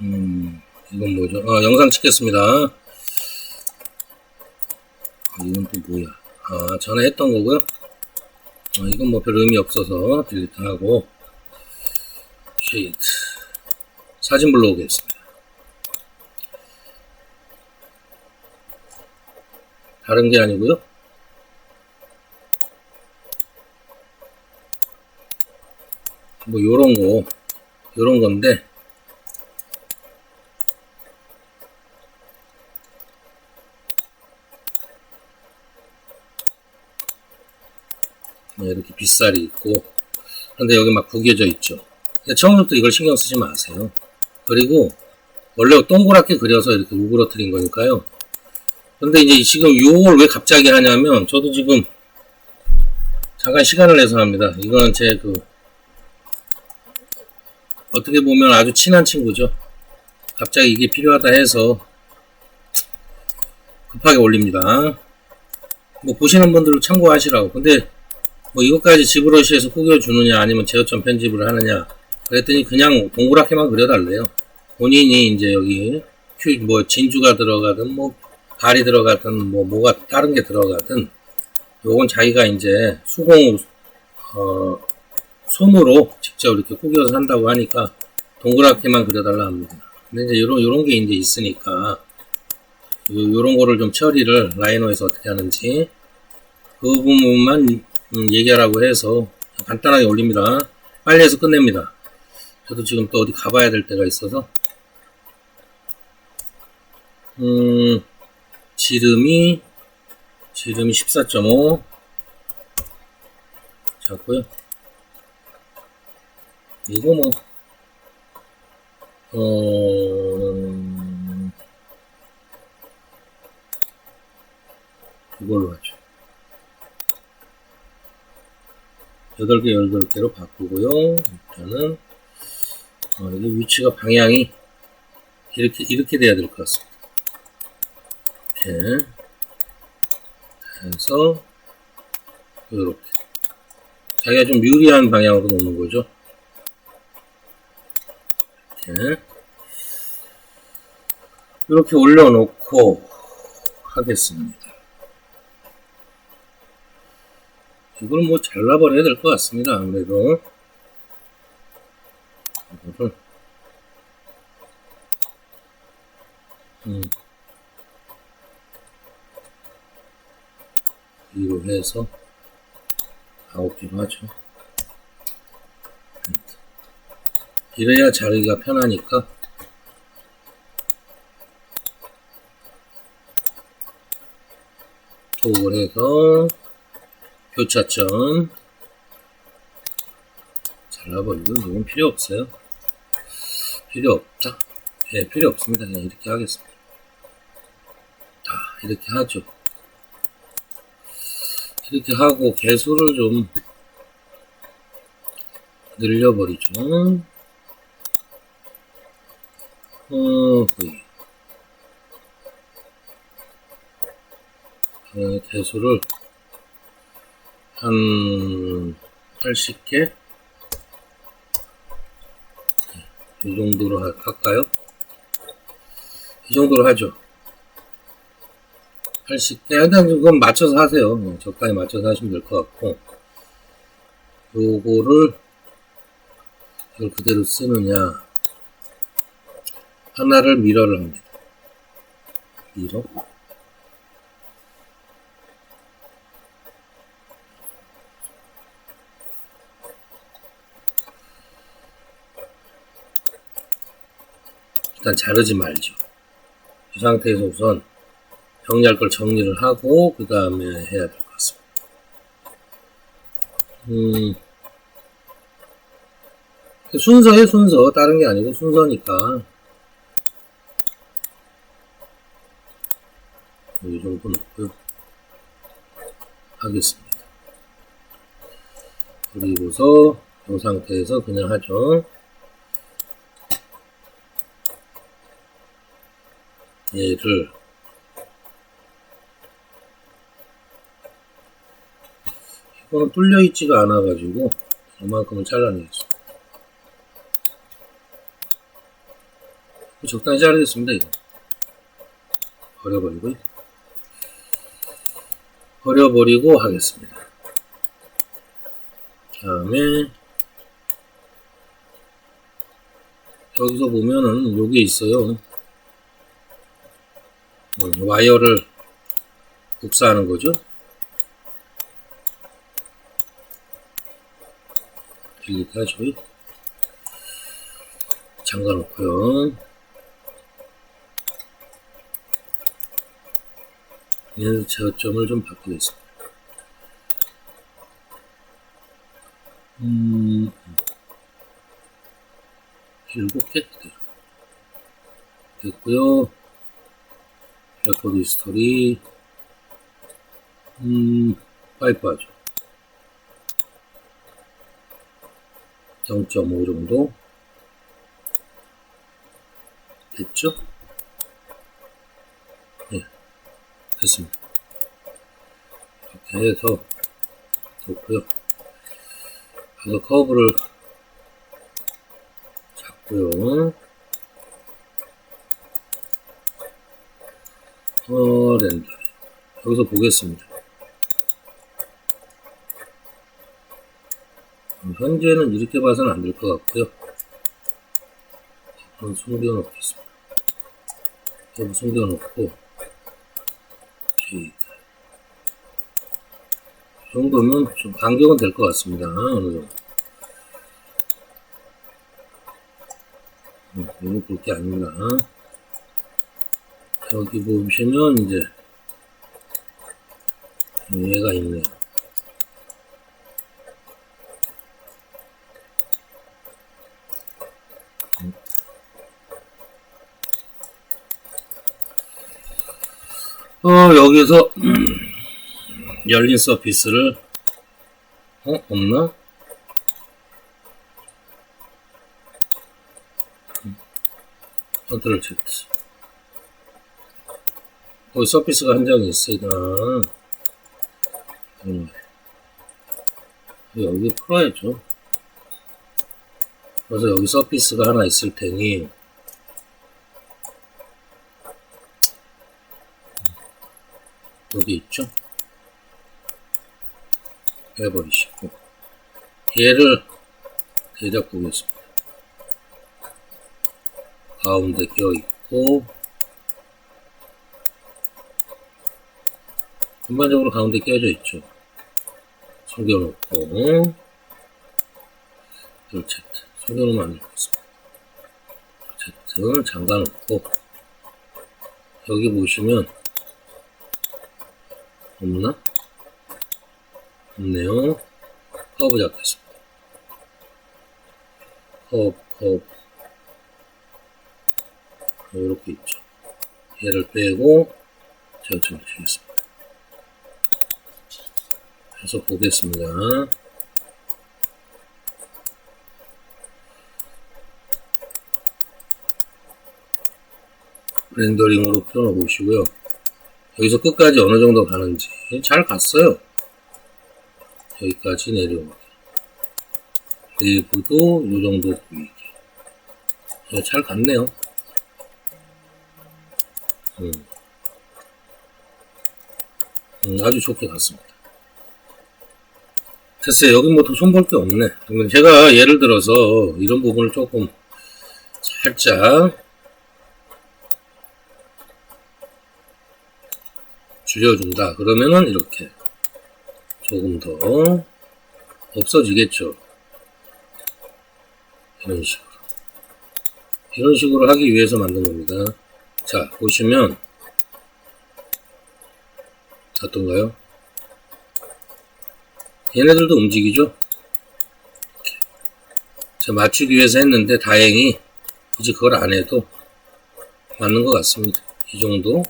이건 뭐죠? 영상 찍겠습니다. 이건 또 뭐야? 전에 했던 거고요. 이건 뭐 별 의미 없어서 딜리트하고 쉐이트 사진 불러오겠습니다. 다른 게 아니고요. 뭐 요런 건데 이렇게 빗살이 있고, 근데 여기 막 구겨져 있죠. 처음부터 이걸 신경 쓰지 마세요. 그리고 원래 동그랗게 그려서 이렇게 우그러뜨린 거니까요. 근데 이제 지금 이걸 왜 갑자기 하냐면, 저도 지금 잠깐 시간을 내서 합니다. 이건 제 어떻게 보면 아주 친한 친구죠. 갑자기 이게 필요하다 해서 급하게 올립니다. 뭐 보시는 분들은 참고하시라고. 근데 뭐 이것까지 지브러시에서 꾸겨주느냐 아니면 제어점 편집을 하느냐 그랬더니 그냥 동그랗게만 그려달래요. 본인이 이제 여기 뭐 진주가 들어가든 뭐 발이 들어가든 뭐가 다른 게 들어가든 요건 자기가 이제 손으로 직접 이렇게 꾸겨서 한다고 하니까 동그랗게만 그려달라 합니다. 근데 이제 요런 게 이제 있으니까 요런 거를 좀 처리를 라이노에서 어떻게 하는지 그 부분만 얘기하라고 해서 간단하게 올립니다. 빨리 해서 끝냅니다. 저도 지금 또 어디 가봐야 될 때가 있어서 지름이 14.5 잡고요. 이거 뭐 이걸로 하죠. 8개, 18개로 바꾸고요. 일단은, 여기 위치가 방향이 이렇게 돼야 될 것 같습니다. 이렇게 해서, 이렇게. 자기가 좀 유리한 방향으로 놓는 거죠. 이렇게 올려놓고 하겠습니다. 이걸 뭐 잘라버려야 될 것 같습니다. 아무래도 이거를 위로 해서 9개로 하죠. 이래야 자르기가 편하니까 톡을 해서 교차점 잘라버리고 이건 필요 없어요. 필요 없다. 예, 필요 없습니다. 그냥 이렇게 하겠습니다. 이렇게 하죠. 이렇게 하고 개수를 좀 늘려버리죠. 개수를 한 80개 이 정도로 할까요? 이 정도로 하죠. 80개. 일단 그건 맞춰서 하세요. 적당히 맞춰서 하시면 될 것 같고, 요거를 이걸 그대로 쓰느냐, 하나를 미러를 합니다. 미러. 일단 자르지 말죠. 이 상태에서 우선 정리할 걸 정리를 하고 그 다음에 해야 될 것 같습니다. 순서에 순서, 다른 게 아니고 순서니까 이 정도 넣고요. 하겠습니다. 그리고서 이 상태에서 그냥 하죠. 얘를 이거는 뚫려 있지가 않아 가지고 이만큼은 잘라내겠습니다. 적당히 자르겠습니다. 이거 버려버리고 하겠습니다. 다음에 여기서 보면은 요게 있어요. 와이어를 복사하는 거죠. 딜리트 하죠. 잠가 놓고요. 얘는 제어점을 좀 바꾸겠습니다. 7개 됐고요. 레코드 히스토리 파이프 하죠. 0.5 정도 됐죠? 네, 됐습니다. 이렇게 해서 좋고요. 그래서 커브를 잡고요. 렌더 여기서 보겠습니다. 현재는 이렇게 봐서는 안 될 것 같고요. 한번 숨겨놓겠습니다. 한번 숨겨놓고 이 정도면 좀 간격은 될 것 같습니다. 어느 정도. 이거 볼 게 아닙니다. 여기 보시면 이제 얘가 있네요. 여기서 열린 서피스를 없나? 컨트롤 Z. 거기 서피스가 한 장이 있으니까 여기 풀어야죠. 그래서 여기 서피스가 하나 있을 테니 여기 있죠? 해버리시고 얘를 대략 보겠습니다. 가운데 껴있고 전반적으로 가운데 껴져 있죠. 숨겨놓고 Z 숨겨놓으면 안 되겠습니다. Z는 잠가놓고 여기 보시면 없나? 없네요. 커브 잡겠습니다. 커브 이렇게 있죠. 얘를 빼고 제어점을 주겠습니다. 해서 보겠습니다. 렌더링으로 펴놓어 보시고요. 여기서 끝까지 어느 정도 가는지 잘 갔어요. 여기까지 내려오게. 일부도 이 정도 보이게. 잘 갔네요. 아주 좋게 갔습니다. 됐어요. 여기 뭐 더 손볼 게 없네. 그러면 제가 예를 들어서 이런 부분을 조금 살짝 줄여준다. 그러면은 이렇게 조금 더 없어지겠죠. 이런 식으로 하기 위해서 만든 겁니다. 자, 보시면 어떤가요? 얘네들도 움직이죠? 이렇게. 제가 맞추기 위해서 했는데 다행히 굳이 그걸 안 해도 맞는 것 같습니다. 이 정도.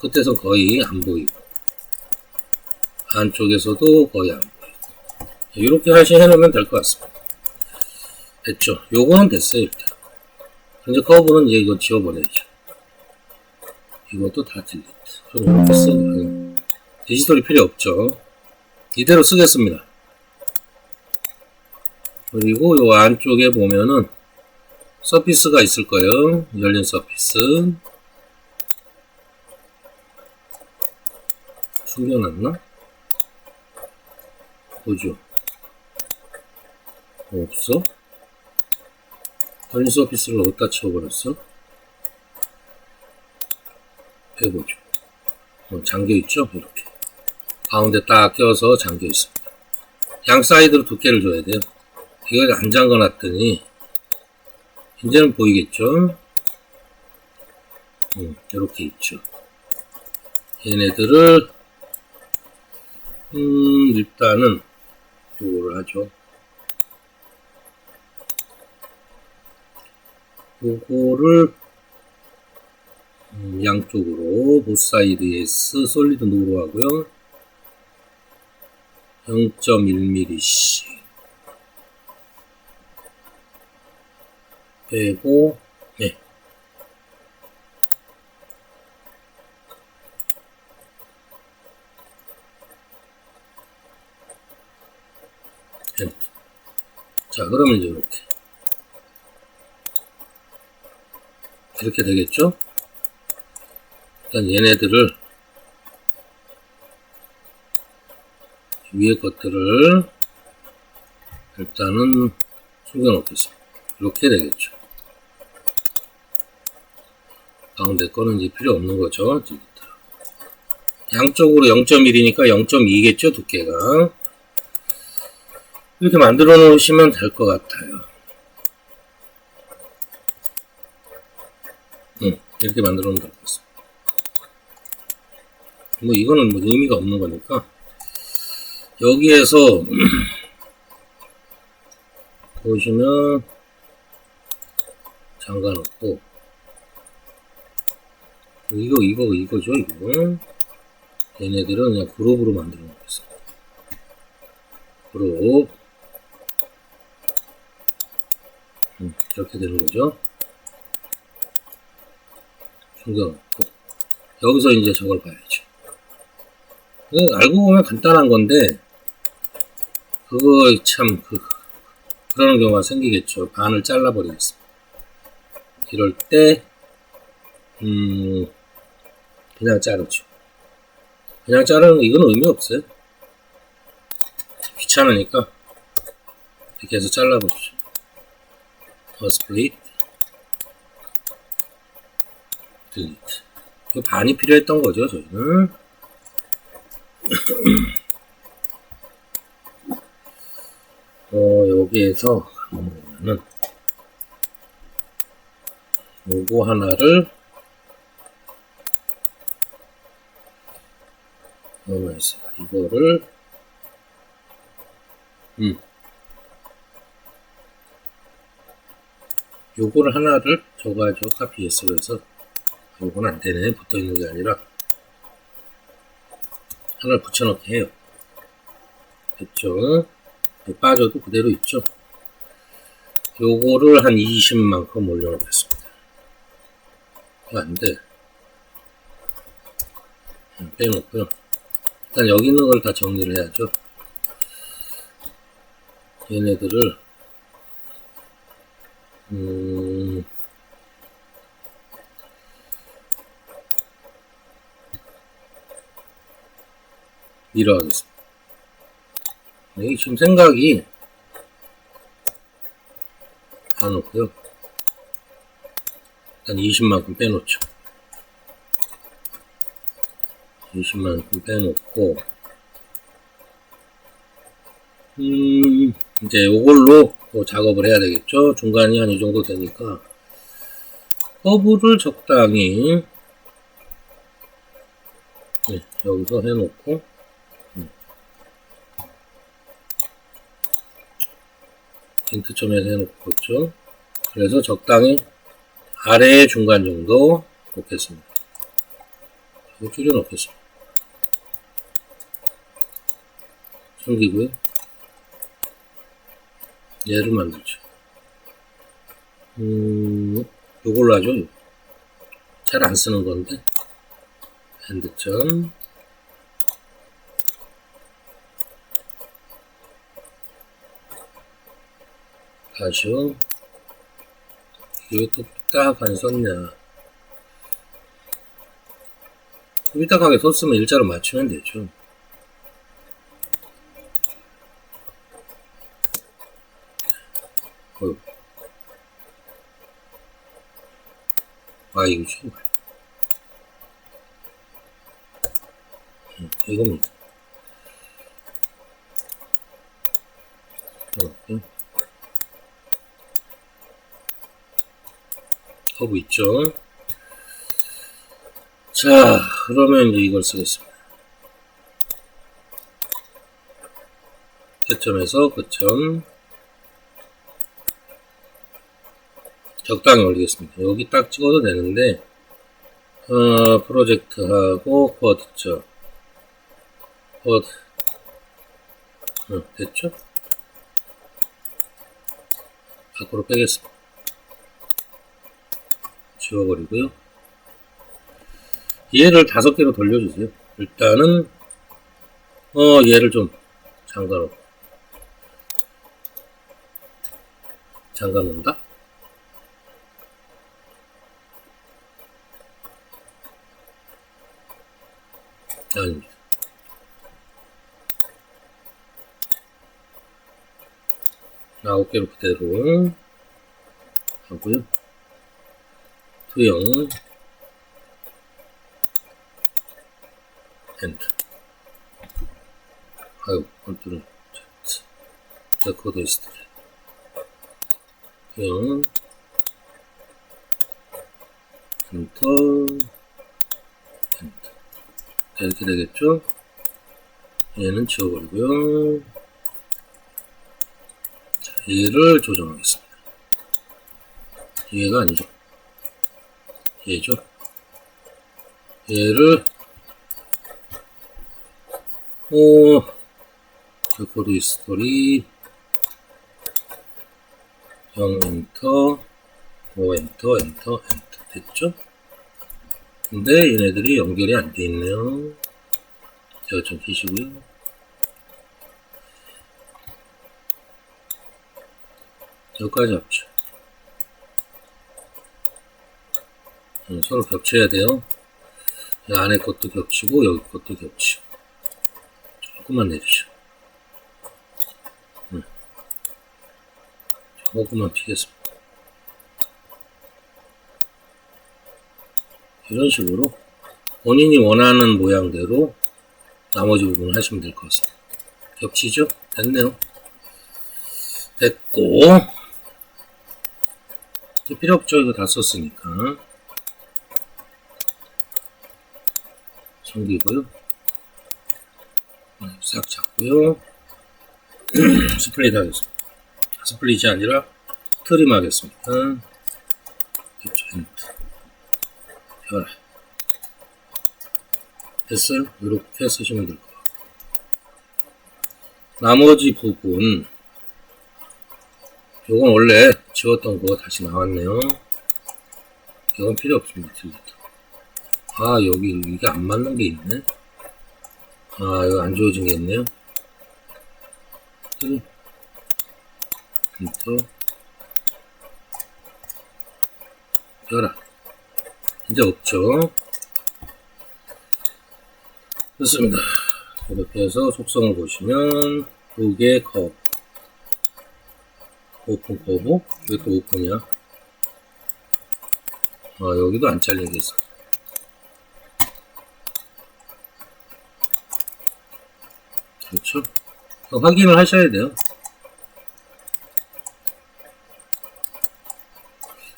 끝에서 거의 안 보이고 안쪽에서도 거의 안 보이고 이렇게 해놓으면 될 것 같습니다. 됐죠? 요거는 됐어요. 일단 이제 커브는 이거 지워버려야죠. 이것도 다 딜리트. 그럼 이렇게 쓰고 디지털이 필요 없죠. 이대로 쓰겠습니다. 그리고 요 안쪽에 보면은 서피스가 있을 거예요. 열린 서피스. 숨겨놨나? 보죠. 없어? 열린 서피스를 어디다 치워버렸어? 해보죠. 잠겨있죠? 이렇게. 가운데 딱 껴서 잠겨있습니다. 양 사이드로 두께를 줘야 돼요. 이걸 안 잠궈놨더니 이제는 보이겠죠? 이렇게 있죠. 얘네들을 일단은 요거를 하죠. 요거를 양쪽으로 보사이드 S 솔리드 노로 하고요. 0.1mm씩 빼고, 네. 자, 그러면 이제 이렇게 되겠죠? 일단 얘네들을 위에 것들을 일단은 숨겨 놓겠습니다. 이렇게 되겠죠. 가운데 거는 이제 필요 없는 거죠. 양쪽으로 0.1이니까 0.2겠죠, 두께가. 이렇게 만들어 놓으시면 될 것 같아요. 이렇게 만들어 놓으면 될 것 같습니다. 뭐 이거는 뭐 의미가 없는 거니까 여기에서 보시면 잠가 놓고 이거죠. 이거 얘네들은 그냥 그룹으로 만들어 놓겠습니다. 그룹 이렇게 되는 거죠. 숨겨놓고 여기서 이제 저걸 봐야죠. 알고 보면 간단한 건데 그거 참 그러는 경우가 생기겠죠. 반을 잘라버리겠습니다. 이럴 때 그냥 자르죠. 그냥 자르는 거 이건 의미 없어요. 귀찮으니까 이렇게 해서 잘라보죠. 스플릿 딜리트. 이 반이 필요했던 거죠, 저희는. 여기에서 보면은 요거 하나를 이거를 요거를 하나를 적어야죠. 카피해서. 그래서 요건 안 되네. 붙어 있는 게 아니라 하나를 붙여넣기 해요. 됐죠? 빠져도 그대로 있죠. 요거를 한 20만큼 올려놓겠습니다. 안 돼. 빼놓고요. 일단 여기 있는 걸 다 정리를 해야죠. 얘네들을 밀어 하겠습니다. 여기 지금 생각이 안 놓고요. 일단 20만큼 빼놓죠. 20만큼 빼놓고 이제 요걸로 작업을 해야 되겠죠. 중간이 한 이 정도 되니까 커브를 적당히 여기서 해놓고 힌트점에서 해놓고 있죠. 그래서 적당히 아래의 중간 정도 놓겠습니다. 줄여 놓겠습니다. 숨기고요. 얘를 만들죠. 요걸로 하죠. 잘 안 쓰는 건데. 핸드점. 다시요. 왜 또 삐딱하게 썼냐. 삐딱하게 썼으면 일자로 맞추면 되죠. 아, 이거 최고. 이겁니다. 커브 있죠. 자, 그러면 이제 이걸 쓰겠습니다. 끝점에서 끝점. 적당히 올리겠습니다. 여기 딱 찍어도 되는데, 프로젝트하고 쿼드죠. 쿼드. 됐죠? 밖으로 빼겠습니다. 지워버리고요. 얘를 5개로 돌려주세요. 일단은, 얘를 좀 잠가 놓는다? 아닙니다. 어깨로 그대로 하고요. 투영 엔터. 아유, 컨트롤 Z. 레코드 히스토리. 투영 엔터 엔터. 이렇게 되겠죠? 얘는 지워버리고요. 자, 얘를 조정하겠습니다. 얘가 아니죠. 얘죠. 얘를 레코드 히스토리 0 엔터 5 엔터 엔터 엔터 됐죠? 근데 얘네들이 연결이 안 돼 있네요. 제가 좀 키시고요. 여기까지 합쳐. 서로 겹쳐야 돼요. 이 안에 것도 겹치고 여기 것도 겹치고. 조금만 내주죠. 조금만 피겠습니다. 이런 식으로 본인이 원하는 모양대로 나머지 부분을 하시면 될 것 같습니다. 겹치죠? 됐네요. 됐고, 이제 필요 없죠. 이거 다 썼으니까. 숨기고요. 싹 잡고요. 스플릿 하겠습니다. 스플릿이 아니라 트림 하겠습니다. 펴라. 됐어요? 이렇게 쓰시면 될 거예요. 나머지 부분, 요건 원래 지웠던 거 다시 나왔네요. 이건 필요 없습니다. 아, 여기 이게 안 맞는 게 있네. 아, 이거 안 지워진 게 있네요. 엔터 펴라. 이제 없죠. 됐습니다. 이렇게 해서 속성을 보시면 요게 컵 오픈 커브. 이것도 오픈이야. 아, 여기도 안 잘리겠어. 그렇죠? 확인을 하셔야 돼요.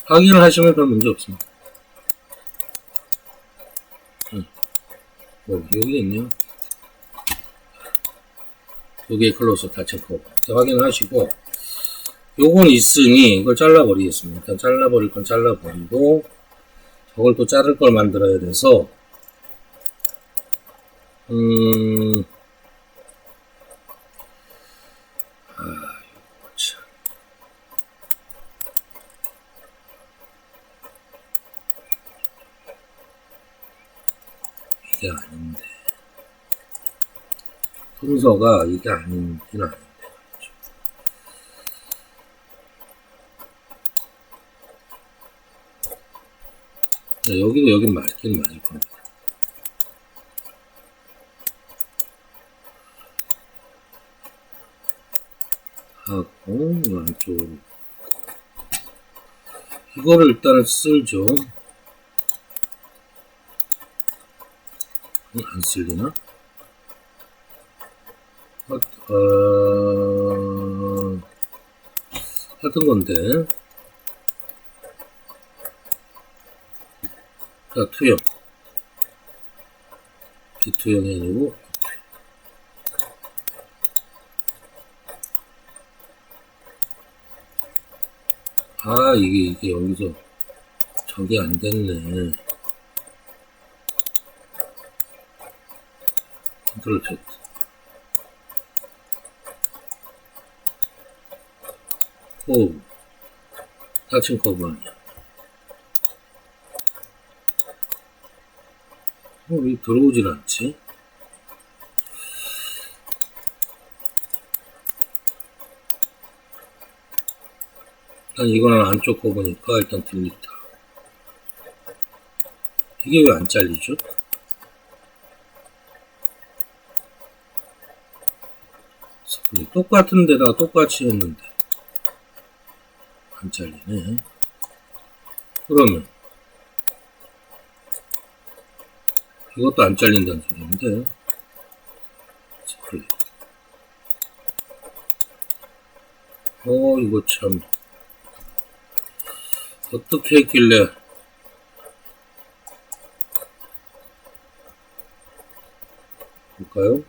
확인을 하시면 별 문제 없습니다. 여기 있네요. 여기에 클로즈 닫힌 거 확인을 하시고, 요건 있으니 이걸 잘라버리겠습니다. 일단 잘라버릴 건 잘라버리고, 저걸 또 자를 걸 만들어야 돼서, 이게 아닌데. 순서가 이게 아닌지는 아닌데. 여기도 여긴 맞긴 맞을 겁니다. 하고 이 안쪽으로 이거를 일단은 쓸죠. 안 쓸리나? 하던 건데. 자, 투영. 비투영이 아니고, 이게 여기서 저게 안 됐네. 컨트롤 Z. 커브. 타칭 커브 아니야. 왜 들어오질 않지? 일단 이거는 안쪽 커브니까 일단 딜리트. 이게 왜 안 잘리죠? 스플릿. 똑같은 데다가 똑같이 했는데 안 잘리네. 그러면 이것도 안 잘린다는 소리인데 스플릿. 이거 참 어떻게 했길래 볼까요?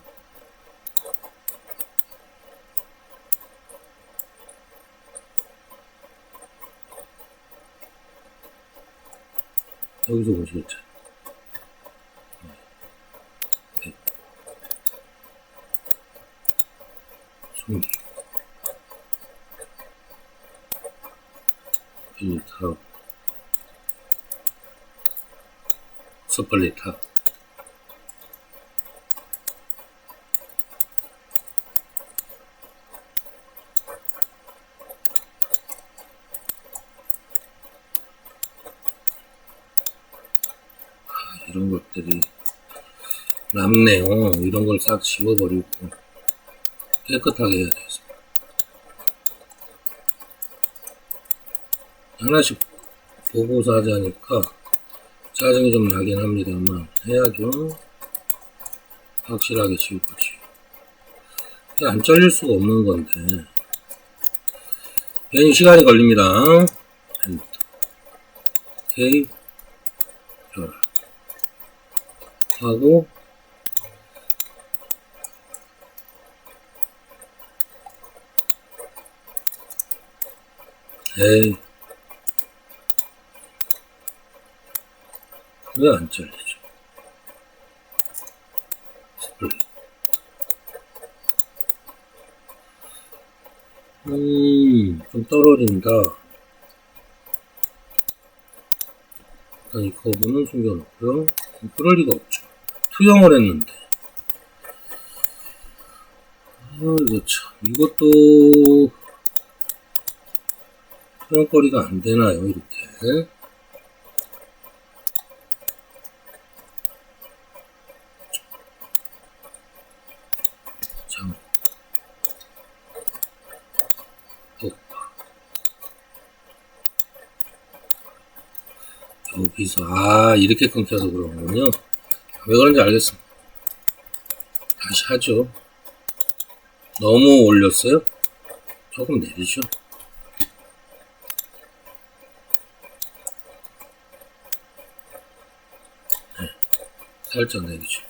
여기서 보시겠죠. 숨기. 필리트하고 스플릿하고 이런 것들이 남네요. 이런 걸 싹 지워버리고 깨끗하게 해야 되겠습니다. 하나씩 보고서 하자니까 짜증이 좀 나긴 합니다만 해야죠. 확실하게 지울 거지. 안 잘릴 수가 없는 건데 괜히 시간이 걸립니다. 오케이 하고 에이 왜 안 잘리죠? 스플릿. 좀 떨어진다. 일단 이 커브는 숨겨놓고요. 그럴 리가 없죠. 투영을 했는데. 이거 참. 이것도 투영거리가 안 되나요? 이렇게. 참. 여기서 이렇게 끊겨서 그런군요. 왜 그런지 알겠습니다. 다시 하죠. 너무 올렸어요? 조금 내리죠. 네, 살짝 내리죠.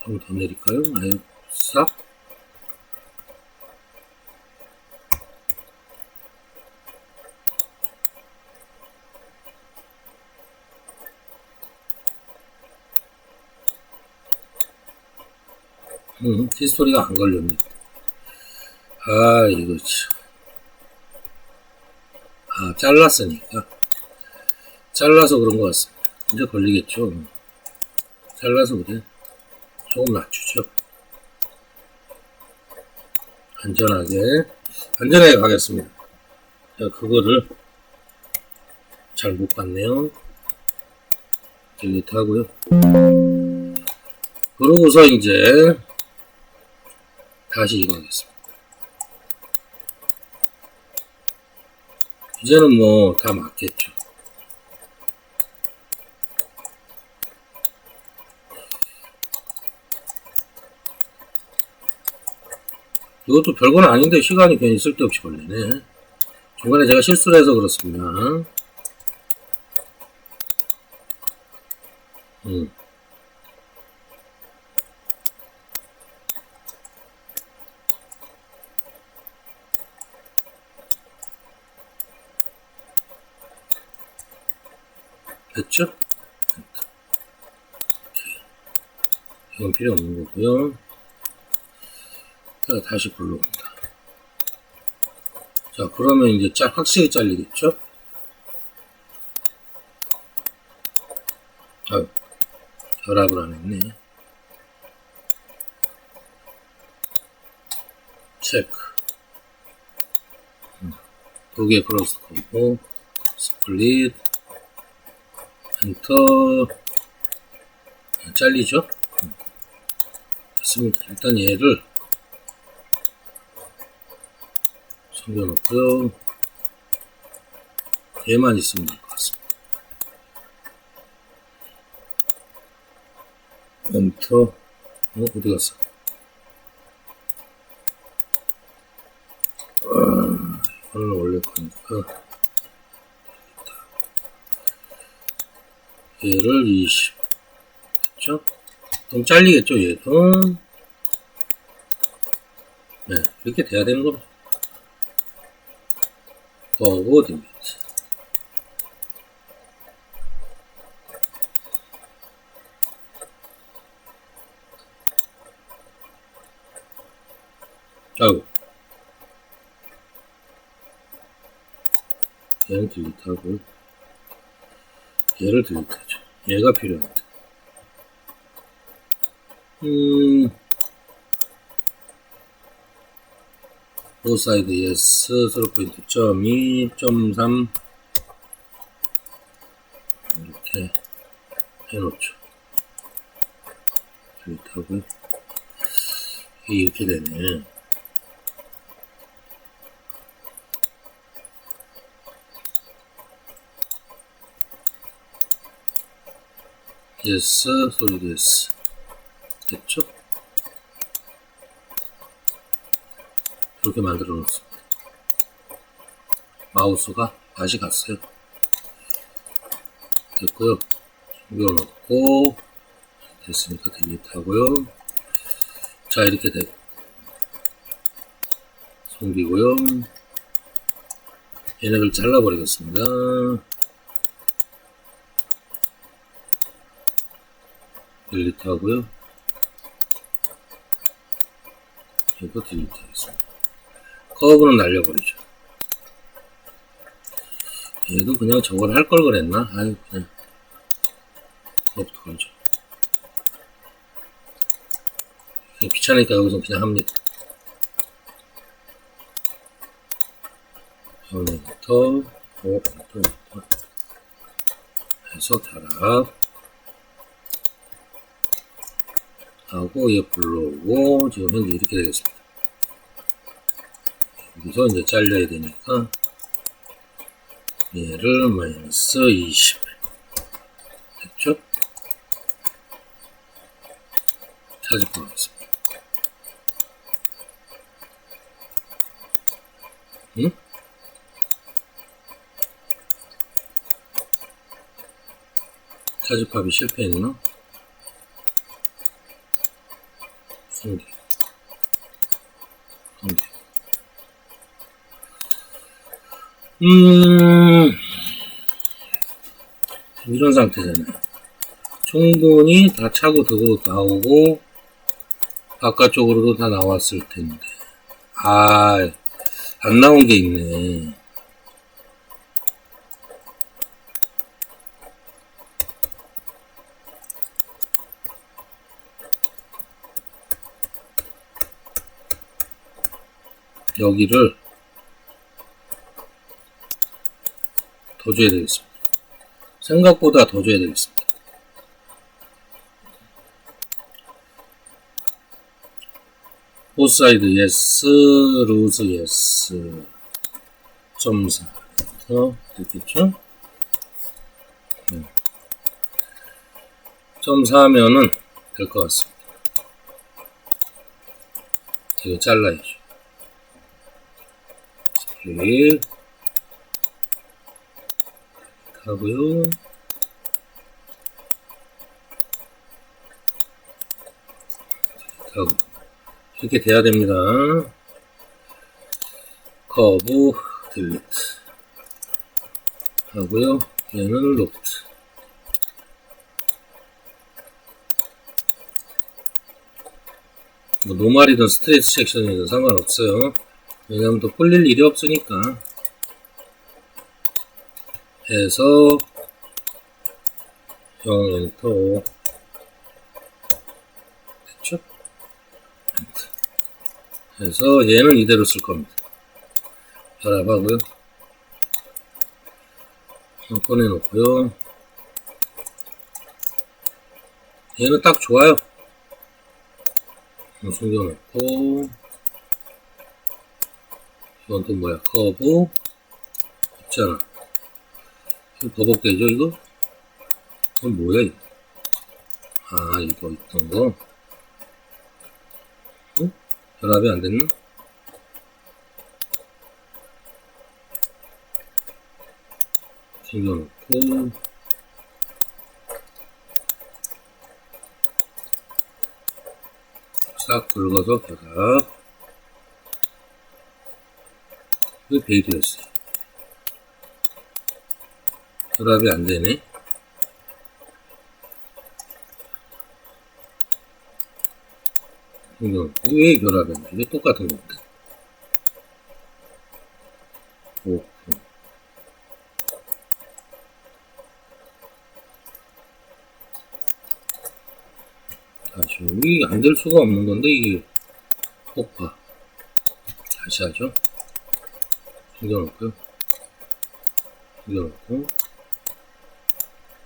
좀 더 내릴까요? 아예 싹? 히스토리가 안 걸립니다. 이거 참. 잘랐으니까. 잘라서 그런 것 같습니다. 이제 걸리겠죠. 잘라서 그래. 조금 낮추죠. 안전하게 가겠습니다. 자, 그거를 잘 못 봤네요. 딜리트 하고요. 그러고서 이제 다시 이거 하겠습니다. 이제는 뭐 다 맞겠죠. 이것도 별건 아닌데 시간이 괜히 쓸데없이 걸리네. 중간에 제가 실수를 해서 그렇습니다. 됐죠? 이건 필요 없는 거고요. 자, 다시 불러옵니다. 자, 그러면 이제 확실히 잘리겠죠? 아유, 결합을 안 했네. 체크. 두 개 크로스 콤보, 스플릿, 엔터. 잘리죠? 됐습니다. 일단 얘를 숨겨놓고요. 얘만 있으면 될 것 같습니다. 엔터. 어디 갔어? 이걸 올릴 거니까 얘를 20 됐죠? 좀 잘리겠죠? 얘도 네, 이렇게 돼야 되는 겁니다. 버그 딥니다. 아이고, 얘는 딜리트하고 얘를 딜리트하죠. 얘가 필요합니다. 보사이드 예스, 스로포인트 점 2, 점 3 이렇게 해놓죠. 딜리트하고요. 이렇게 되네. 예스, 솔리드 예스. 됐죠? 이렇게 만들어 놓습니다. 마우스가 다시 갔어요. 됐고요. 숨겨놓고 됐으니까 딜리트 하고요. 자, 이렇게 되고 숨기고요. 얘네들 잘라버리겠습니다. 딜리트 하고요. 이거 딜리트 하겠습니다. 커브는 날려버리죠. 얘도 그냥 저걸 할 걸 그랬나? 아유, 그냥 그것부터 걸죠. 귀찮으니까 여기서 그냥 합니다. 엔터, 엔터 해서 결합 하고 얘 불러오고 지금 현재 이렇게 되겠습니다. 여기서 이제 잘려야 되니까 얘를 마이너스 20 됐죠? 찾아보겠습니다. 응? 차집합이 실패했나? 숨기. 이런 상태잖아요. 충분히 다 차고 들고 나오고 바깥쪽으로도 다 나왔을 텐데 안 나온 게 있네. 여기를 더 줘야 되겠습니다. 생각보다 더 줘야 되겠습니다. both side yes, lose yes. 0.4 됐겠죠? 0.4면은 될 것 같습니다. 이거 잘라야죠. 스플릿 하고요. 하고 이렇게 돼야 됩니다. 커브 딜리트 하고요. 얘는 로프트. 뭐 노말이든 스트레이트 섹션이든 상관없어요. 왜냐면 또 뿔릴 일이 없으니까. 해서 0 엔터 됐죠? 해서 얘는 이대로 쓸 겁니다. 결합하고요. 꺼내놓고요. 얘는 딱 좋아요. 숨겨놓고 이건 또 뭐야? 커브 있잖아. 버벅대죠 이거? 이건 뭐야 이거? 아 이거 있던 거? 어? 결합이 안 됐나? 숨겨놓고 싹 긁어서 결합. 이거 베일이었어요. 결합이 안 되네. 왜 결합이 안 돼? 이게 똑같은 건데. 오픈. 다시, 이게 안 될 수가 없는 건데, 이게 폭파. 다시 하죠. 숨겨놓고요. 숨겨놓고.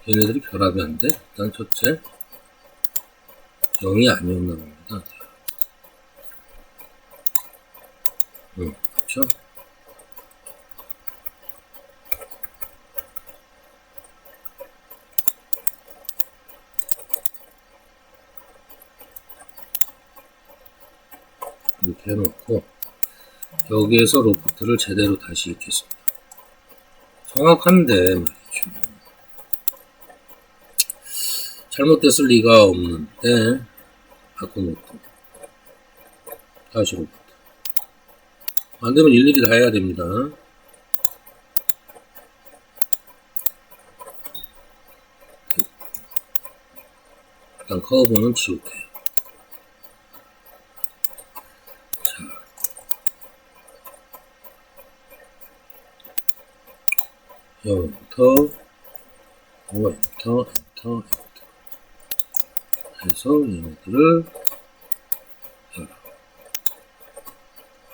얘네들이 결합이 안 돼? 일단 첫째. 0이 아니었나 봅니다. 그쵸? 이렇게 해놓고 여기에서 로프트를 제대로 다시 읽겠습니다. 정확한데 말이죠. 잘못됐을 리가 없는데 바꿔놓고 다시 로프트. 안되면 일일이 다 해야 됩니다. 일단 커브는 지울게요. 자, 엔터, 엔터, 엔터 해서 얘네들을 열어.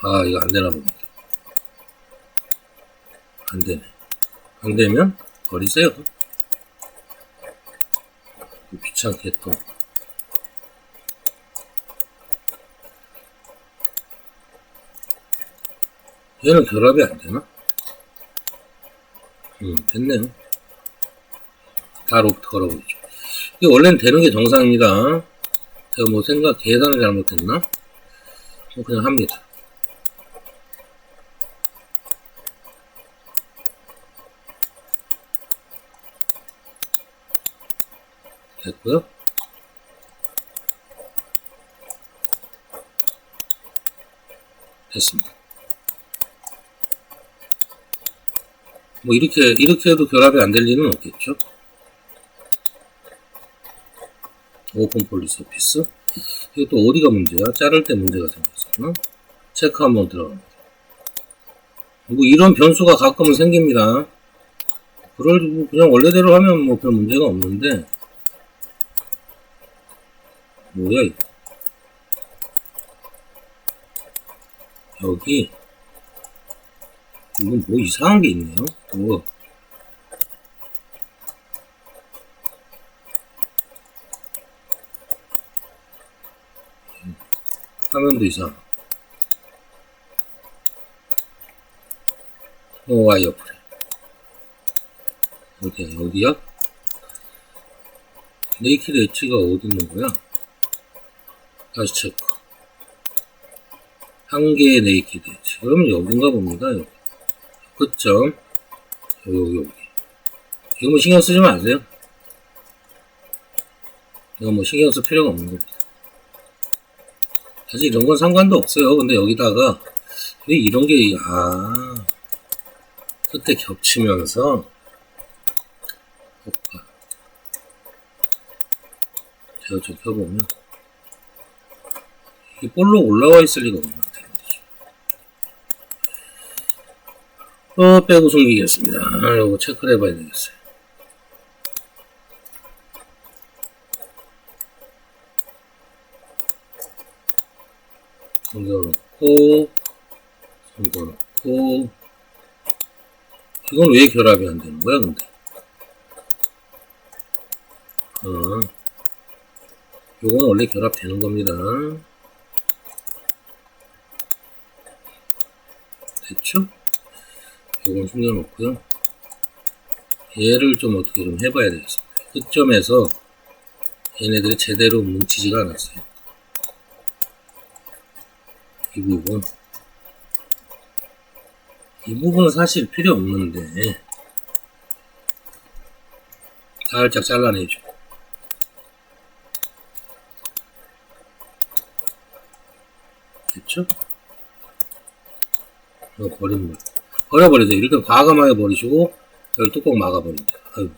아 이거 안되나 봅니다. 안되네. 안되면 버리세요. 귀찮게 또 얘는 결합이 안되나? 됐네요. 다 로프트 걸어보죠. 이게 원래는 되는게 정상입니다. 제가 뭐 계산을 잘못했나? 뭐 그냥 합니다. 됐고요. 됐습니다. 뭐 이렇게 해도 결합이 안 될 일은 없겠죠. 오픈 폴리스 오피스. 이게 또 어디가 문제야? 자를 때 문제가 생겼었나? 체크 한번 들어갑니다. 뭐 이런 변수가 가끔은 생깁니다. 그냥 원래대로 하면 뭐 별 문제가 없는데 뭐야 이거? 여기 이건 뭐 이상한 게 있네요. 뭐 화면도 이상. 와이어 프레임. 어디야, 여기야? 네이키드 엣지가 어디 있는 거야? 다시 체크. 한 개의 네이키드 엣지. 그러면 여긴가 봅니다. 여기. 끝점. 여기. 이거 뭐 신경 쓰지 마세요. 이거 뭐 신경 쓸 필요가 없는 겁니다. 사실 이런 건 상관도 없어요. 근데 여기다가 왜 이런 게 끝에 겹치면서 제가 좀 펴보면 이게 볼록 올라와 있을 리가 없는 것 같아요. 빼고 숨기겠습니다. 요거 체크를 해봐야 되겠어요. 숨겨놓고 이건 왜 결합이 안 되는 거야, 근데? 요건 원래 결합되는 겁니다. 됐죠? 요건 숨겨놓고요. 얘를 좀 어떻게 좀 해봐야 되겠습니다. 끝점에서 얘네들이 제대로 뭉치지가 않았어요. 이 부분은 사실 필요 없는데 살짝 잘라내죠. 됐죠? 이거 버려버리세요. 일단 과감하게 버리시고 여기 뚜껑 막아버립니다. 아유,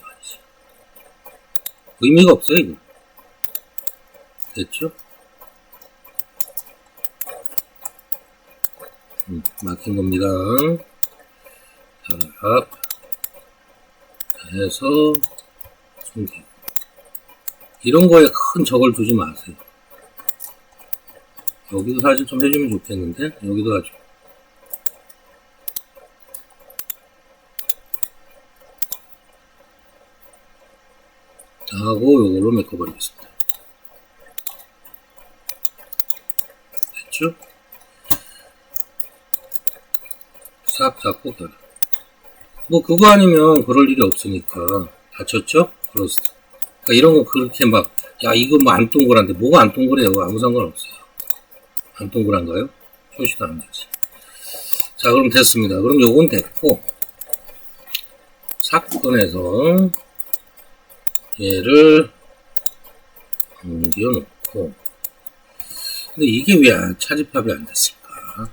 의미가 없어요, 이거. 됐죠? 막힌 겁니다. 자, 해서 숨기고. 이런 거에 큰 적을 두지 마세요. 여기도 사실 좀 해주면 좋겠는데, 여기도 하죠. 하고 요걸로 메꿔버리겠습니다. 됐죠? 싹 잡고 결합. 뭐 그거 아니면 그럴 일이 없으니까. 다쳤죠? 그렇습니다. 그러니까 이런 거 그렇게 막 야 이거 뭐 안 동그란데 뭐가 안 동그래요? 아무 상관없어요. 안 동그란가요? 표시도 안 되지. 자 그럼 됐습니다. 그럼 요건 됐고 싹 꺼내서 얘를 옮겨놓고 근데 이게 왜 차집합이 안 됐을까?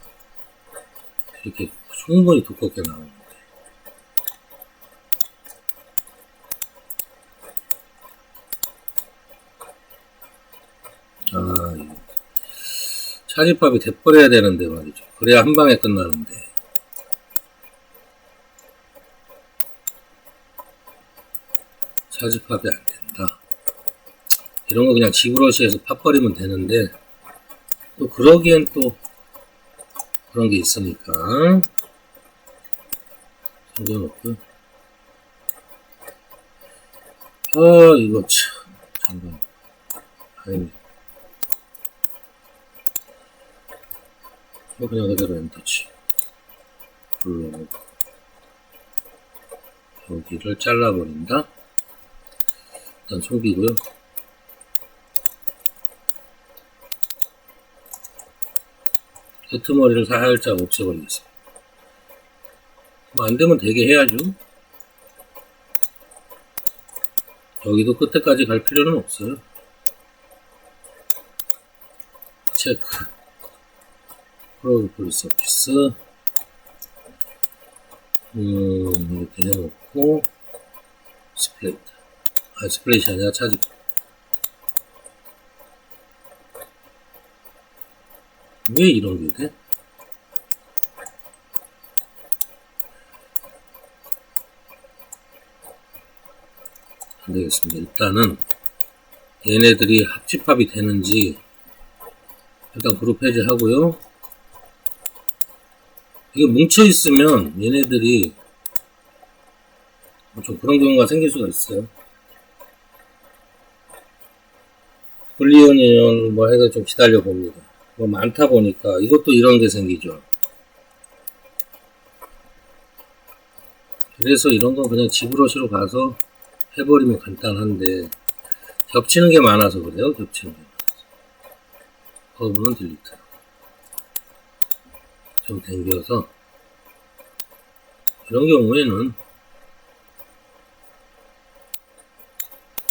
이렇게 충분히 두껍게 나오는데 이거 차집합이 돼버려야 되는데 말이죠. 그래야 한 방에 끝나는데 차집합이 안 된다. 이런 거 그냥 지브러시에서 팥버리면 되는데 또 그러기엔 또 그런 게 있으니까 숨겨놓고 이거 참 잠깐 아닙니다. 그냥 그대로 엔터치 불러놓고 여기를 잘라버린다. 일단 속이고요. 끄트머리를 살짝 없애버리겠습니다. 뭐 안되면 되게 해야죠. 여기도 끝에까지 갈 필요는 없어요. 체크 프로그램 서피스 이렇게 해놓고 스플릿 스플릿이 아니라 차집 왜 이런 게 돼? 안 되겠습니다. 일단은 얘네들이 합집합이 되는지 일단 그룹 해제하고요. 이게 뭉쳐 있으면 얘네들이 좀 그런 경우가 생길 수가 있어요. 불리언이면 뭐 해서 좀 기다려 봅니다. 뭐 많다 보니까 이것도 이런 게 생기죠. 그래서 이런 건 그냥 지브러시로 가서 해버리면 간단한데 겹치는 게 많아서 그래요. 겹치는 게 많아서. 커브는 딜리트. 좀 당겨서 이런 경우에는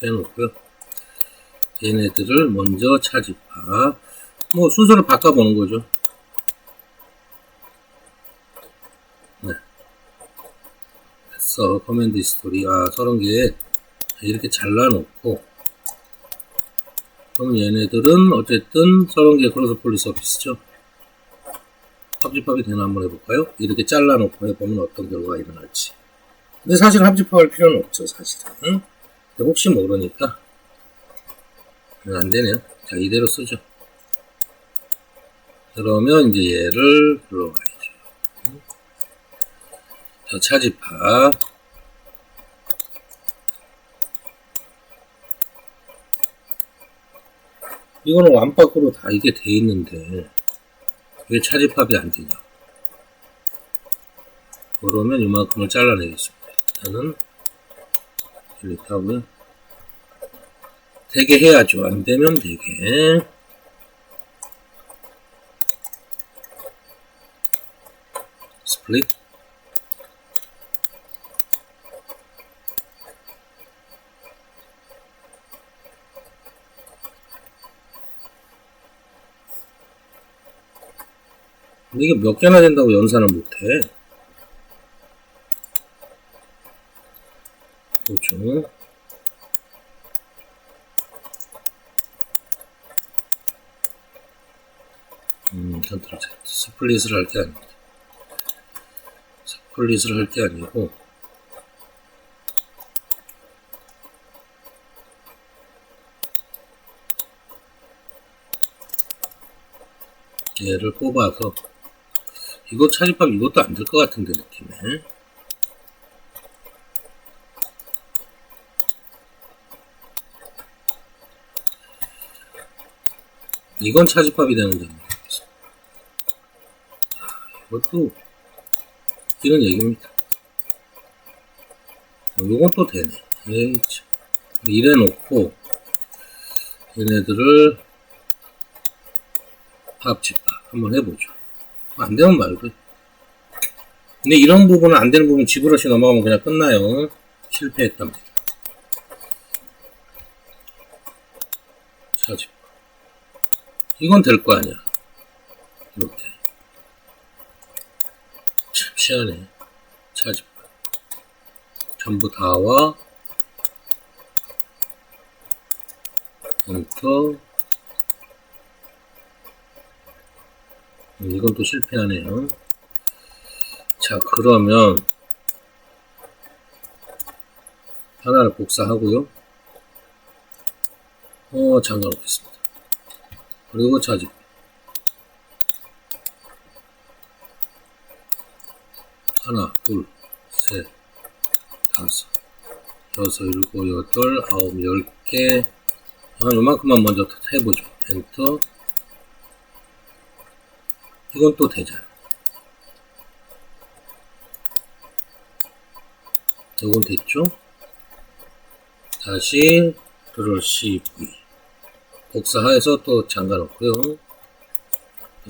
빼놓고요. 얘네들을 먼저 차집하. 뭐 순서를 바꿔보는 거죠. 네. 됐어. 커맨드 히스토리. 저런 게 이렇게 잘라놓고 그럼 얘네들은 어쨌든 저런 게 크로스 폴리스 오피스죠. 합집합이 되나 한번 해볼까요? 이렇게 잘라놓고 해보면 어떤 결과가 일어날지. 근데 사실 합집합할 필요는 없죠, 사실은. 응? 혹시 모르니까 안 되네요. 자, 이대로 쓰죠. 그러면 이제 얘를 불러와야죠. 자, 차집합. 이거는 완박으로 다 이게 돼 있는데 왜 차집합이 안 되냐? 그러면 이만큼을 잘라내겠습니다. 일단은 딜리트 하고요. 되게 해야죠. 안 되면 되게. 스플릿. 근데 이게 몇 개나 된다고 연산을 못해. 그렇죠. 컨트롤 Z. 스플릿을 할 게 아닙니다. 스플릿을 할 게 아니고, 얘를 뽑아서, 이거 차집합 이것도 안 될 것 같은데, 느낌에. 이건 차집합이 되는 점입니다. 이것도 이런 얘기입니다. 요건 또 되네. 에이, 이래 놓고 얘네들을 합집합 한번 해보죠. 안 되면 말고. 근데 이런 부분은 안 되는 부분 지브러시 넘어가면 그냥 끝나요. 실패했답니다. 차집합. 이건 될 거 아니야. 이렇게. 참 시원해. 차집합. 전부 다와 엔터. 이건 또 실패하네요. 자, 그러면 하나를 복사하고요. 잠깐 놓겠습니다. 그리고 차집. 하나, 둘, 셋, 다섯, 여섯, 일곱, 여덟, 아홉, 10개. 한 요만큼만 먼저 해보죠. 엔터. 이건 또 되잖아. 이건 됐죠? 다시 컨트롤 C, V. 복사해서 또 잠가 놓고요.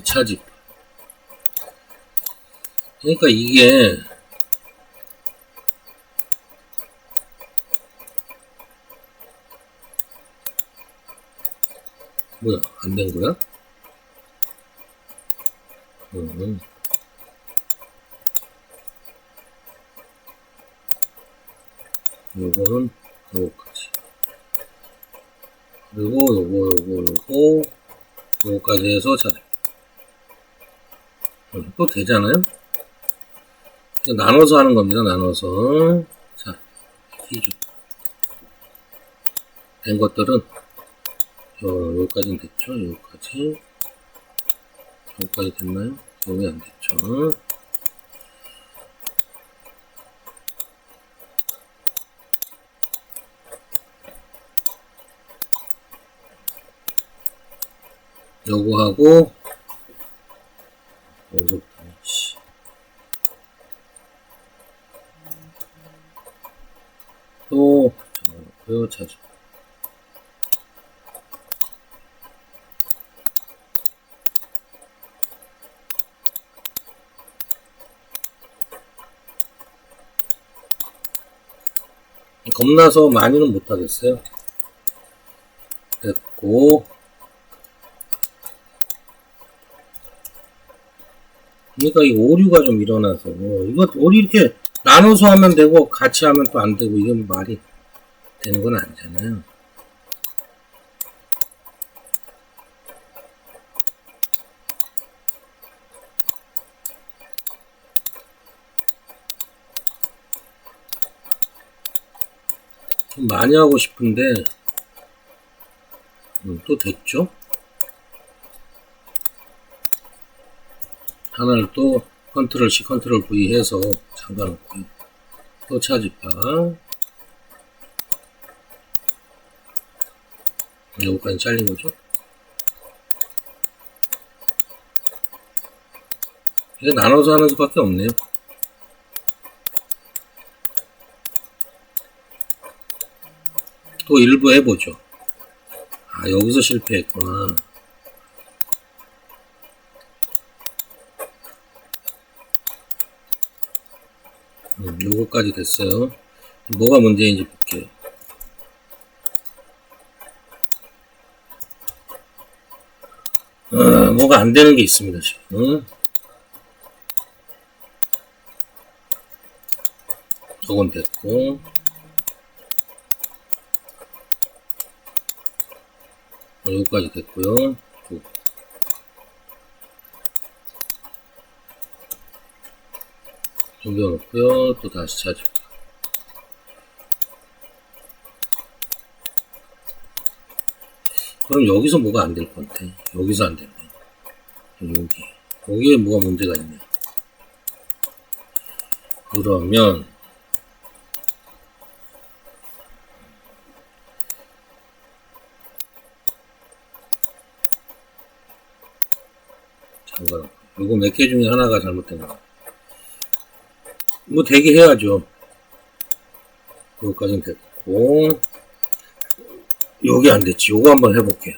차집. 그러니까 이게 뭐야? 안 된 거야? 요거는 요거까지. 그리고 요거까지 해서 차집. 또 되잖아요? 나눠서 하는 겁니다. 나눠서. 자, 기준. 된 것들은 여기까지는 됐죠? 여기까지 됐나요? 여기 안 됐죠? 요거하고 집어넣고요. 자, 겁나서 많이는 못하겠어요. 됐고, 그러니까 이 오류가 좀 일어나서 이거 오류 이렇게 나눠서 하면 되고 같이 하면 또 안 되고 이게 말이 되는 건 아니잖아요. 좀 많이 하고 싶은데 또 됐죠? 하나를 또 컨트롤 C, 컨트롤 V 해서 잠가놓고요. 또 차지파. 요거까지 잘린 거죠? 이게 나눠서 하는 수밖에 없네요. 또 일부 해보죠. 아, 여기서 실패했구나. 요거까지 됐어요. 뭐가 문제인지 볼게요. 뭐가 안 되는 게 있습니다, 지금. 저건 됐고. 여기까지 됐고요. 숨겨놓고요. 또 다시 찾을. 그럼 여기서 뭐가 안 될 것 같아. 여기서 안 되네. 여기에 뭐가 문제가 있네. 그러면 잠깐 요거 몇 개 중에 하나가 잘못된 거. 뭐 되게 해야죠. 요거까지는 됐고 요게 안 됐지. 요거 한번 해볼게요.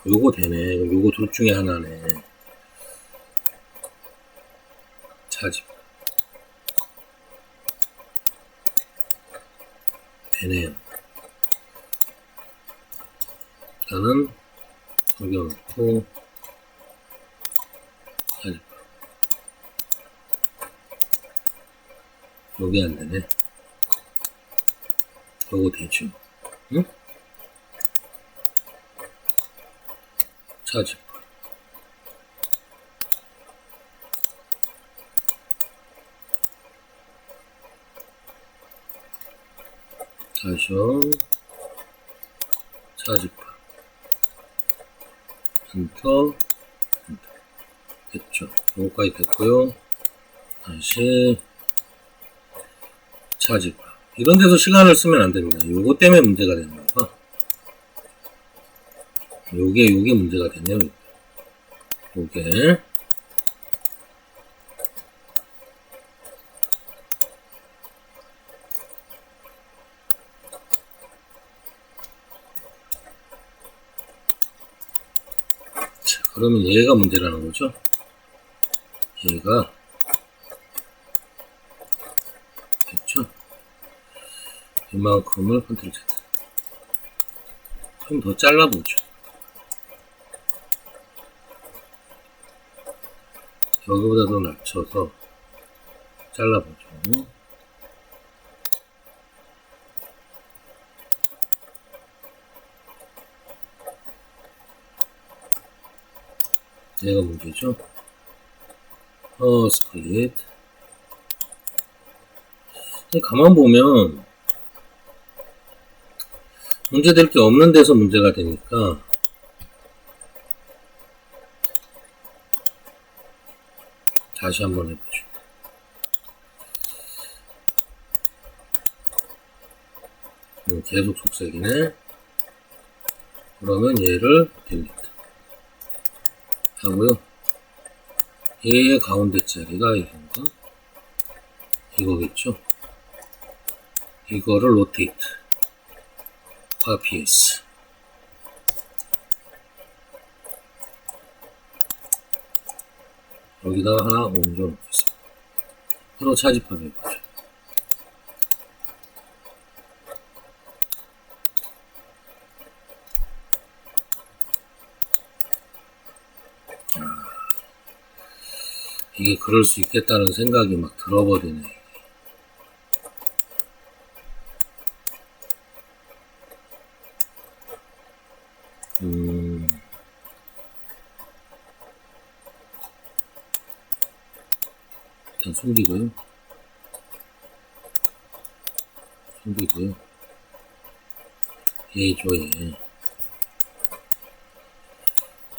요거 되네. 요거 둘 중에 하나네. 차집 되네요. 일단은 넘겨놓고 차집 요게 안 되네. 요거 되죠. 응? 차집 다시요. 차집파 엔터 됐죠. 요거까지 됐고요. 다시 차집파. 이런 데서 시간을 쓰면 안 됩니다. 요거 때문에 문제가 되는 거가. 요게 문제가 되네요. 요게. 자, 그러면 얘가 문제라는 거죠. 얘가 됐죠. 이만큼을 컨트롤 Z. 좀 더 잘라보죠. 여기보다 더 낮춰서 잘라보죠. 얘가 문제죠. 스플릿. 가만 보면 문제될 게 없는 데서 문제가 되니까 다시 한번 해보죠. 계속 속색이네. 그러면 얘를 딜리트 하고요. 얘의 가운데 자리가 이건가? 이거겠죠? 이거를 로테이트. copies. 여기다가 하나 옮겨놓겠습니다. 서로 차집합 해보죠. 이게 그럴 수 있겠다는 생각이 막 들어버리네. 일단 숨기고요. 예조에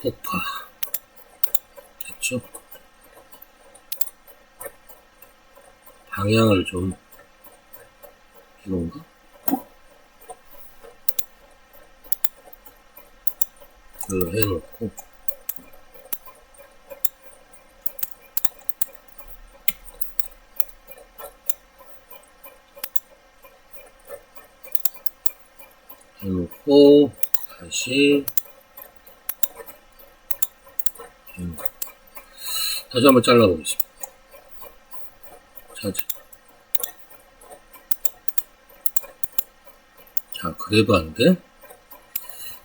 폭파 됐죠? 방향을 좀 이건가? 이걸로 해놓고 다시 한번 잘라보겠습니다. 자, 그래도 안 돼?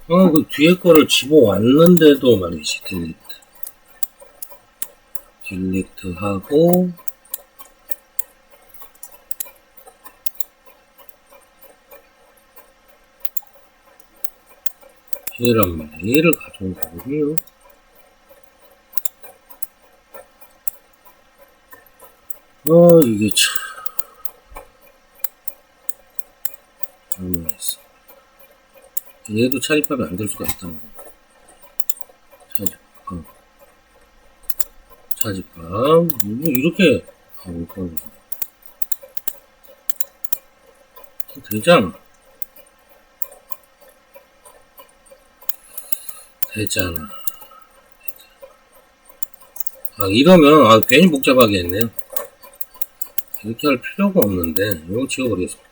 그 뒤에 거를 집어왔는데도 말이지. 딜리트 하고 얘란 말이야. 얘를 가져온 거거든요. 이게 참 얼마나 있어. 얘도 차집합이 안 될 수가 있다는 거. 차집합 이렇게 되잖아. 이러면 괜히 복잡하게 했네요. 이렇게 할 필요가 없는데 이거 지워버리겠습니다.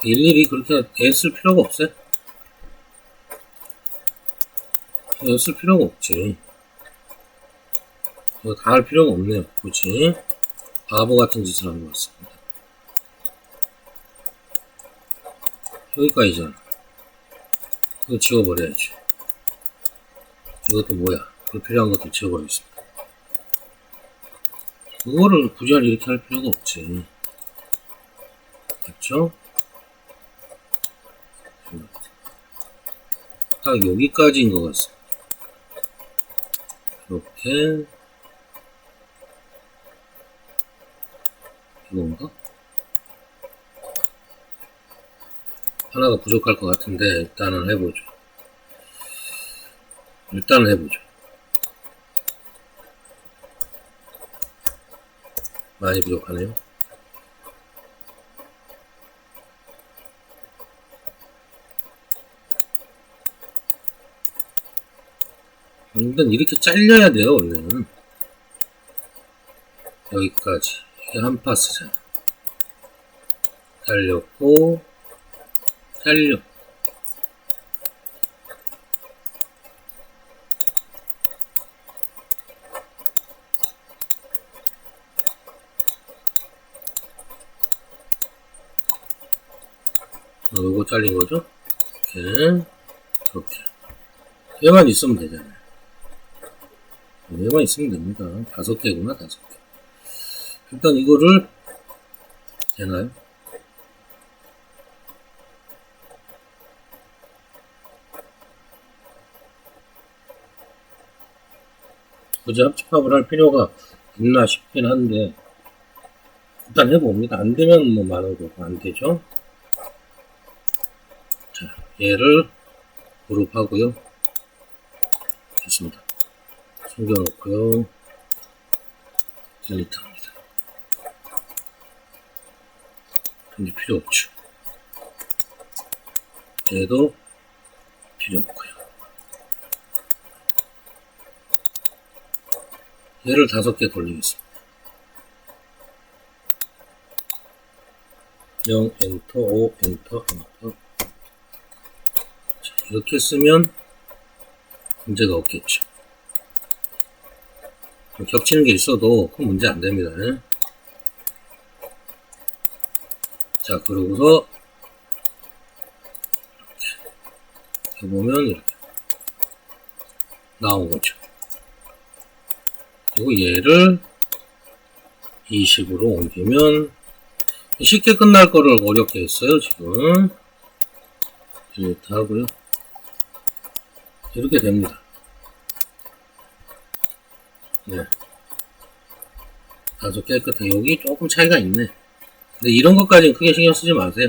일일이 그렇게 애쓸 필요가 없어요. 애쓸 필요가 없지. 이거 다 할 필요가 없네요. 굳이 바보 같은 짓을 한 것 같습니다. 여기까지잖아. 이거 지워버려야지. 이것도 뭐야? 불필요한 것도 지워버리겠습니다. 그거를 굳이 이렇게 할 필요가 없지. 맞죠? 딱 여기까지인 것 같습니다. 이렇게 이건가? 하나가 부족할 것 같은데 일단은 해보죠. 많이 부족하네요. 일단 이렇게 잘려야 돼요. 원래는 여기까지 이게 한 파스잖아. 잘렸고 요거 잘린 거죠? 이렇게 얘만 있으면 되잖아요. 얘만 있으면 됩니다. 5개구나, 5개. 일단 이거를 되나요? 굳이 합집합을 할 필요가 있나 싶긴 한데 일단 해봅니다. 안 되면 뭐 많은 거고 안 되죠? 자, 얘를 그룹하고요. 됐습니다. 숨겨놓고요. 딜리트 합니다. 근데 필요 없죠. 얘도 필요 없고요. 얘를 5개 돌리겠습니다. 0 엔터 5 엔터 이렇게 쓰면 문제가 없겠죠. 겹치는 게 있어도 큰 문제 안 됩니다. 자, 그러고서 이렇게 보면 이렇게 나온 거죠. 그리고 얘를 20으로 옮기면 쉽게 끝날 거를 어렵게 했어요. 지금 이렇게 하고요. 이렇게 됩니다. 네. 아주 깨끗해. 여기 조금 차이가 있네. 근데 이런 것까지는 크게 신경 쓰지 마세요.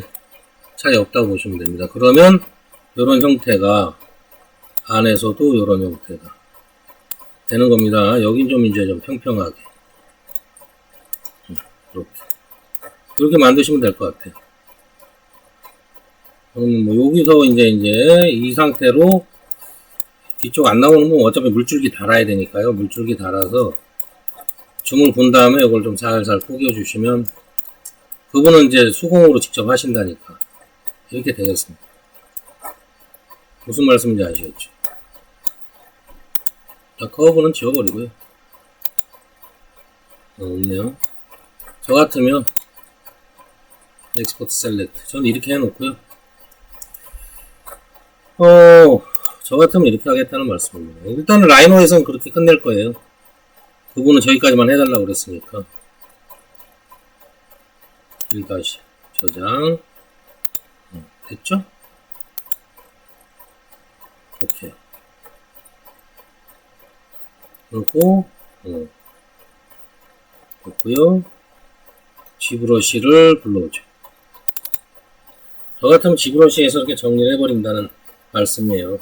차이 없다고 보시면 됩니다. 그러면 이런 형태가 안에서도 이런 형태가 되는 겁니다. 여긴 좀 이제 좀 평평하게 이렇게 만드시면 될 것 같아요. 그럼 뭐 여기서 이제 이 상태로 뒤쪽 안 나오는 건 어차피 물줄기 달아야 되니까요. 물줄기 달아서 줌을 본 다음에 이걸 좀 살살 구겨주시면 그분은 이제 수공으로 직접 하신다니까 이렇게 되겠습니다. 무슨 말씀인지 아시겠죠? 자, 커브는 지워버리고요. 없네요. 저 같으면 엑스포트 셀렉트 저는 이렇게 해놓고요. 저 같으면 이렇게 하겠다는 말씀입니다. 일단은 라이노에서는 그렇게 끝낼 거예요. 그분은 저기까지만 해달라고 그랬으니까. 1다시 저장. 됐죠? 오케이. 그리고 됐고요. G브러쉬를 불러오죠. 저 같으면 G브러쉬에서 이렇게 정리를 해버린다는 말씀이에요.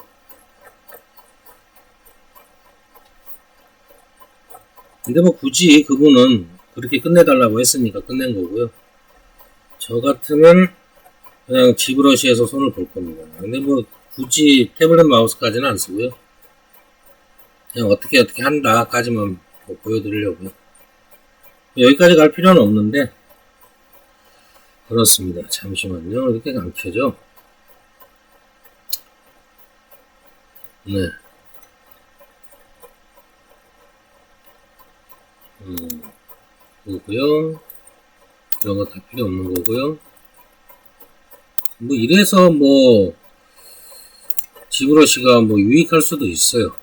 근데 뭐 굳이 그분은 그렇게 끝내달라고 했으니까 끝낸 거고요. 저 같으면 그냥 G브러쉬에서 손을 볼 겁니다. 근데 뭐 굳이 태블릿 마우스까지는 안 쓰고요. 그냥 어떻게 한다까지만 뭐 보여드리려고요. 여기까지 갈 필요는 없는데 그렇습니다. 잠시만요. 이렇게 안 켜져. 네. 그거고요. 이런 거 다 필요 없는 거고요. 뭐 이래서 뭐 G브러쉬가 뭐 유익할 수도 있어요.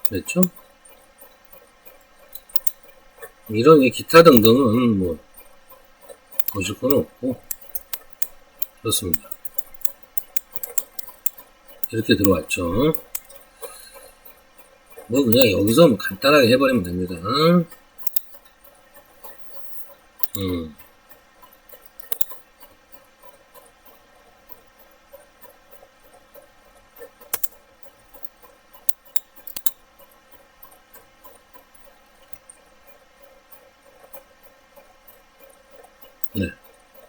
그렇죠? 이런 기타 등등은 뭐 보실 건 없고 그렇습니다. 이렇게 들어왔죠. 뭐 그냥 여기서 뭐 간단하게 해버리면 됩니다. 네.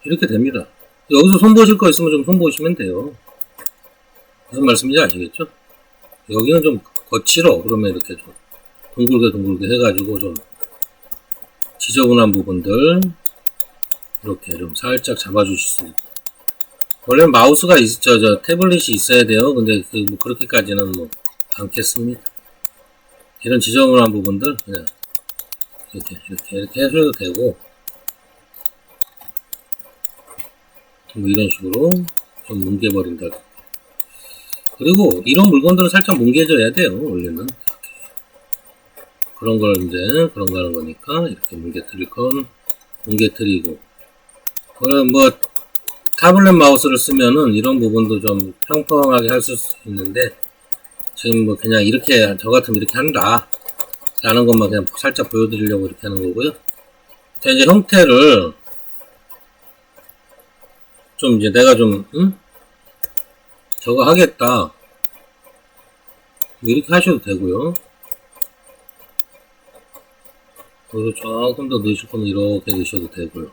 이렇게 됩니다. 여기서 손보실 거 있으면 좀 손보시면 돼요. 무슨 말씀인지 아시겠죠? 여기는 좀 거칠어. 그러면 이렇게 좀 둥글게 해가지고 좀 지저분한 부분들 이렇게 좀 살짝 잡아주실 수 있고. 원래는 마우스가 태블릿이 있어야 돼요. 근데 뭐 그렇게까지는 뭐 않겠습니다. 이런 지저분한 부분들 그냥 이렇게 해줘도 되고 뭐 이런 식으로 좀 뭉개버린다. 그리고 이런 물건들은 살짝 뭉개져야 돼요. 원래는 그런 걸 그런 거 하는 거니까 이렇게 뭉개뜨릴 건 뭉개뜨리고. 뭐 타블렛 마우스를 쓰면은 이런 부분도 좀 평평하게 할 수 있는데 지금 뭐 그냥 이렇게 저 같으면 이렇게 한다 라는 것만 그냥 살짝 보여드리려고 이렇게 하는 거고요. 자, 이제 형태를 좀 이제 내가 좀 저거 하겠다 이렇게 하셔도 되고요. 그리고 조금 더 넣으실 거면 이렇게 넣으셔도 되고요.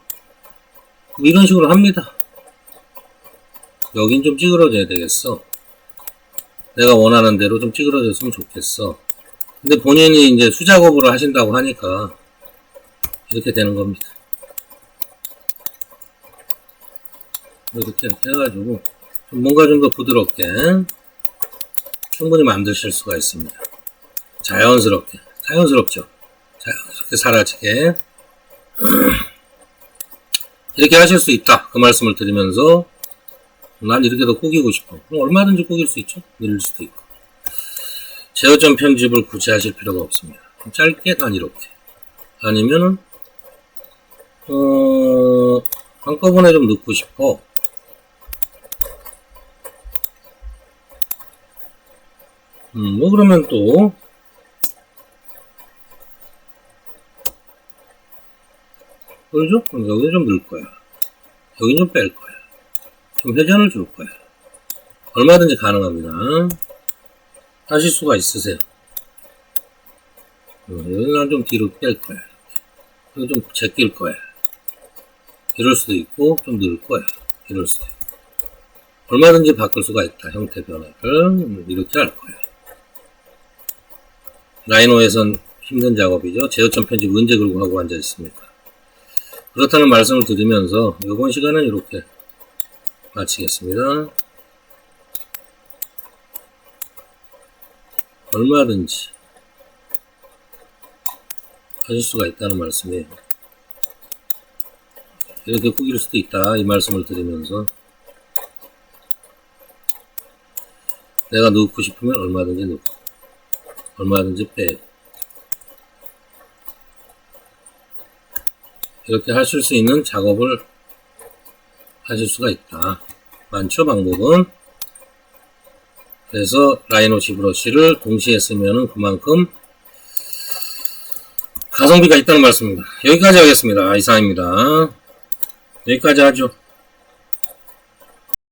이런 식으로 합니다. 여긴 좀 찌그러져야 되겠어. 내가 원하는 대로 좀 찌그러졌으면 좋겠어. 근데 본인이 이제 수작업으로 하신다고 하니까 이렇게 되는 겁니다. 이렇게 해가지고 뭔가 좀 더 부드럽게 충분히 만드실 수가 있습니다. 자연스럽죠. 자연스럽게 사라지게 이렇게 하실 수 있다, 그 말씀을 드리면서 난 이렇게 더 꾸기고 싶어. 그럼 얼마든지 꾸길 수 있죠. 늘릴 수도 있고. 제어점 편집을 굳이 하실 필요가 없습니다. 짧게 난 이렇게, 아니면은 한꺼번에 좀 넣고 싶어. 뭐 그러면 또 그러죠? 그럼 여기 좀 넣을 거야. 여기 좀 뺄 거야. 좀 회전을 줄 거야. 얼마든지 가능합니다. 하실 수가 있으세요. 여기는 좀 뒤로 뺄 거야. 여기 좀 제낄 거야. 이럴 수도 있고, 좀 넣을 거야. 이럴 수도 있고. 얼마든지 바꿀 수가 있다. 형태 변화를. 이렇게 할 거야. 라이노에선 힘든 작업이죠. 제어점 편집 언제 그러고 하고 앉아 있습니까? 그렇다는 말씀을 드리면서 이번 시간은 이렇게 마치겠습니다. 얼마든지 하실 수가 있다는 말씀이에요. 이렇게 꾸길 수도 있다, 이 말씀을 드리면서 내가 넣고 싶으면 얼마든지 넣고 얼마든지 빼고 이렇게 하실 수 있는 작업을 하실 수가 있다. 많죠, 방법은. 그래서 라이노 지브러쉬를 동시에 쓰면은 그만큼 가성비가 있다는 말씀입니다. 여기까지 하겠습니다. 이상입니다. 여기까지 하죠.